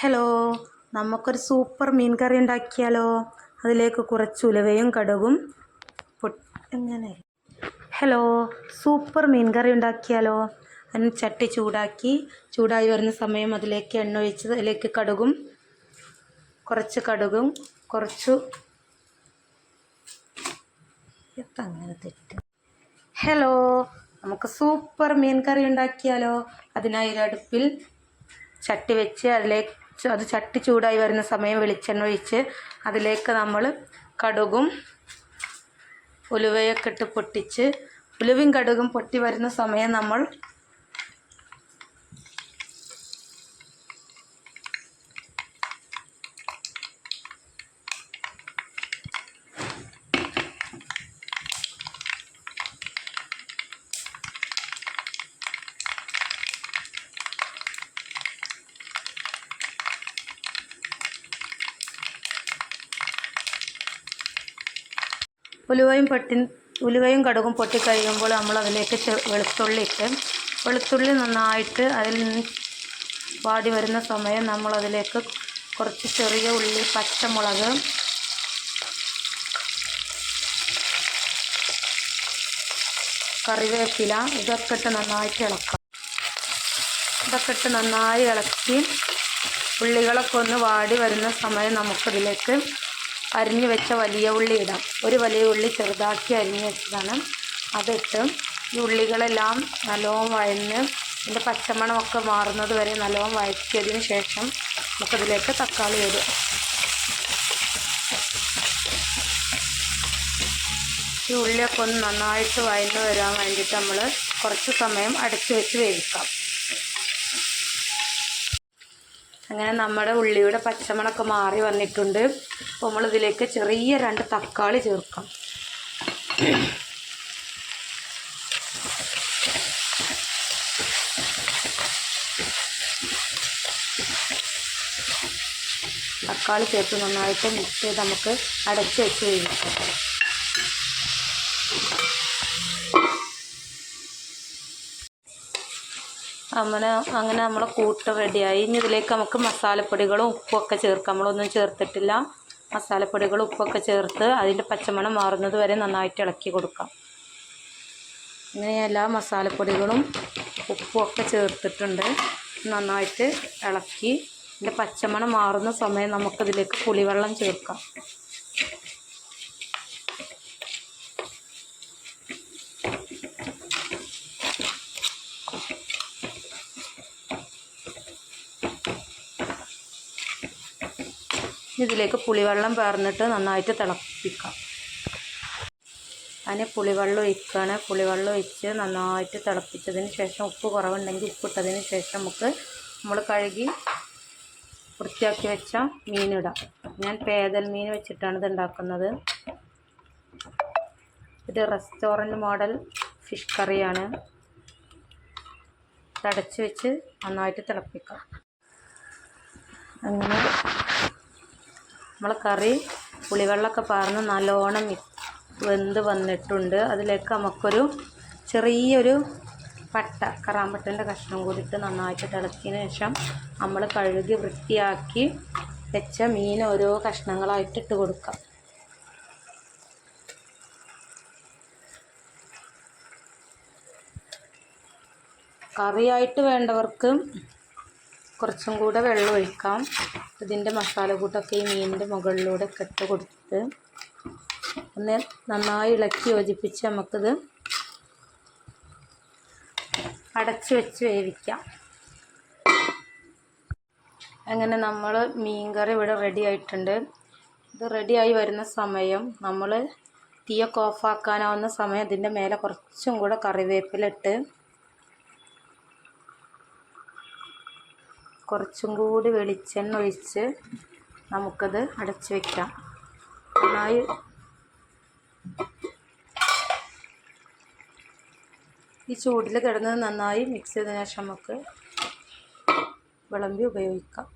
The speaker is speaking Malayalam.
ഹലോ, നമുക്കൊരു സൂപ്പർ മീൻ കറി ഉണ്ടാക്കിയാലോ? അതിലേക്ക് കുറച്ച് ഉലുവയും കടുകും എങ്ങനെ ഹലോ സൂപ്പർ മീൻ കറി ഉണ്ടാക്കിയാലോ? അതിന് ചട്ടി ചൂടായി വരുന്ന സമയം അതിലേക്ക് എണ്ണ ഒഴിച്ച് അതിലേക്ക് കുറച്ച് കടുകും അങ്ങനെ തെറ്റ് ഹലോ, നമുക്ക് സൂപ്പർ മീൻ കറി ഉണ്ടാക്കിയാലോ? അതിനായി അടുപ്പിൽ ചട്ടി വെച്ച് അത് ചട്ടി ചൂടായി വരുന്ന സമയം വെളിച്ചെണ്ണ ഒഴിച്ച് അതിലേക്ക് നമ്മൾ കടുകും ഉലുവയൊക്കെ ഇട്ട് പൊട്ടിച്ച് ഉലുവയും കടുകും പൊട്ടി വരുന്ന സമയം നമ്മൾ ഉലുവയും കടുകും പൊട്ടിക്കഴിയുമ്പോൾ നമ്മൾ അതിലേക്ക് വെളുത്തുള്ളി നന്നായിട്ട് അതിൽ നിന്ന് വാടി വരുന്ന സമയം നമ്മൾ അതിലേക്ക് കുറച്ച് ചെറിയ ഉള്ളി, പച്ചമുളക്, കറിവേപ്പില ഇതൊക്കെ ഇട്ട് നന്നായി ഇളക്കി ഉള്ളികളൊക്കെ ഒന്ന് വാടി വരുന്ന സമയം നമുക്കതിലേക്ക് അരിഞ്ഞു വെച്ച വലിയ ഉള്ളി ഇടാം. ഒരു വലിയ ഉള്ളി ചെറുതാക്കി അരിഞ്ഞു വെച്ചതാണ്. അതിട്ട് ഈ ഉള്ളികളെല്ലാം നല്ലോണം വഴന്ന് ഇതിൻ്റെ പച്ചമണമൊക്കെ മാറുന്നത് വരെ നല്ലോണം വഴറ്റിയതിന് ശേഷം നമുക്കതിലേക്ക് തക്കാളി ഇടും. ഈ ഉള്ളിയൊക്കെ ഒന്ന് നന്നായിട്ട് വഴന്ന് വരാൻ വേണ്ടിയിട്ട് നമ്മൾ കുറച്ച് സമയം അടച്ചു വെച്ച് വേവിക്കാം. അങ്ങനെ നമ്മുടെ ഉള്ളിയുടെ പച്ചമണമൊക്കെ മാറി വന്നിട്ടുണ്ട്. അപ്പോൾ നമ്മളിതിലേക്ക് ചെറിയ 2 തക്കാളി ചേർക്കാം. തക്കാളി ചേർത്ത് നന്നായിട്ട് മിക്സ് ചെയ്ത് നമുക്ക് അടച്ച് വെച്ച് വേവിക്കാം. അങ്ങനെ നമ്മളെ കൂട്ട് റെഡിയായി. ഇനി ഇതിലേക്ക് നമുക്ക് മസാലപ്പൊടികളും ഉപ്പൊക്കെ ചേർക്കാം. നമ്മളൊന്നും ചേർത്തിട്ടില്ല. മസാലപ്പൊടികളും ഉപ്പൊക്കെ ചേർത്ത് അതിൻ്റെ പച്ചമണം മാറുന്നത് വരെ നന്നായിട്ട് ഇളക്കി കൊടുക്കാം. ഇങ്ങനെ എല്ലാ മസാലപ്പൊടികളും ഉപ്പും ഒക്കെ ചേർത്തിട്ടുണ്ട്. നന്നായിട്ട് ഇളക്കി ഇതിൻ്റെ പച്ചമണം മാറുന്ന സമയം നമുക്കതിലേക്ക് പുളിവെള്ളം ചേർക്കാം. ഇതിലേക്ക് പുളിവെള്ളം പാർന്നിട്ട് നന്നായിട്ട് തിളപ്പിക്കാം. അതിന് പുളിവെള്ളം ഒഴിച്ച് നന്നായിട്ട് തിളപ്പിച്ചതിന് ശേഷം ഉപ്പ് കുറവുണ്ടെങ്കിൽ ഉപ്പിട്ടതിന് ശേഷം നമ്മൾ കഴുകി വൃത്തിയാക്കി വെച്ച മീനിടാം. ഞാൻ പേദൽ മീൻ വെച്ചിട്ടാണ് ഇത് ഉണ്ടാക്കുന്നത്. ഇത് റെസ്റ്റോറൻറ്റ് മോഡൽ ഫിഷ് കറിയാണ്. അടച്ച് വെച്ച് നന്നായിട്ട് തിളപ്പിക്കാം. അങ്ങനെ നമ്മളെ കറി പുളിവെള്ളമൊക്കെ പാർന്ന് നല്ലോണം വെന്ത് വന്നിട്ടുണ്ട്. അതിലേക്ക് നമുക്കൊരു ചെറിയൊരു കറാമ്പട്ടൻ്റെ കഷ്ണം കൂടിയിട്ട് നന്നായിട്ട് തിളക്കിയതിന് ശേഷം നമ്മൾ കഴുകി വൃത്തിയാക്കി വെച്ച മീൻ ഓരോ കഷ്ണങ്ങളായിട്ട് ഇട്ട് കൊടുക്കാം. കറിയായിട്ട് വേണ്ടവർക്ക് കുറച്ചും കൂടെ വെള്ളം ഒഴിക്കാം. ഇതിൻ്റെ മസാലക്കൂട്ടൊക്കെ ഈ മീനിൻ്റെ മുകളിലൂടെ ഇട്ട് കൊടുത്ത് ഒന്ന് നന്നായി ഇളക്കി യോജിപ്പിച്ച് നമുക്കിത് അടച്ച് വെച്ച് വേവിക്കാം. അങ്ങനെ നമ്മൾ മീൻ കറി ഇവിടെ റെഡി ആയിട്ടുണ്ട്. ഇത് റെഡിയായി വരുന്ന സമയം നമ്മൾ തീയൊക്കെ ഓഫാക്കാനാവുന്ന സമയം ഇതിൻ്റെ മേലെ കുറച്ചും കൂടെ കറിവേപ്പിലിട്ട് കുറച്ചും കൂടി വെളിച്ചെണ്ണ ഒഴിച്ച് നമുക്കത് അടച്ച് വയ്ക്കാം. നന്നായി ഈ ചൂടിൽ കിടന്ന് നന്നായി മിക്സ് ചെയ്തതിന് ശേഷം നമുക്ക് വിളമ്പി ഉപയോഗിക്കാം.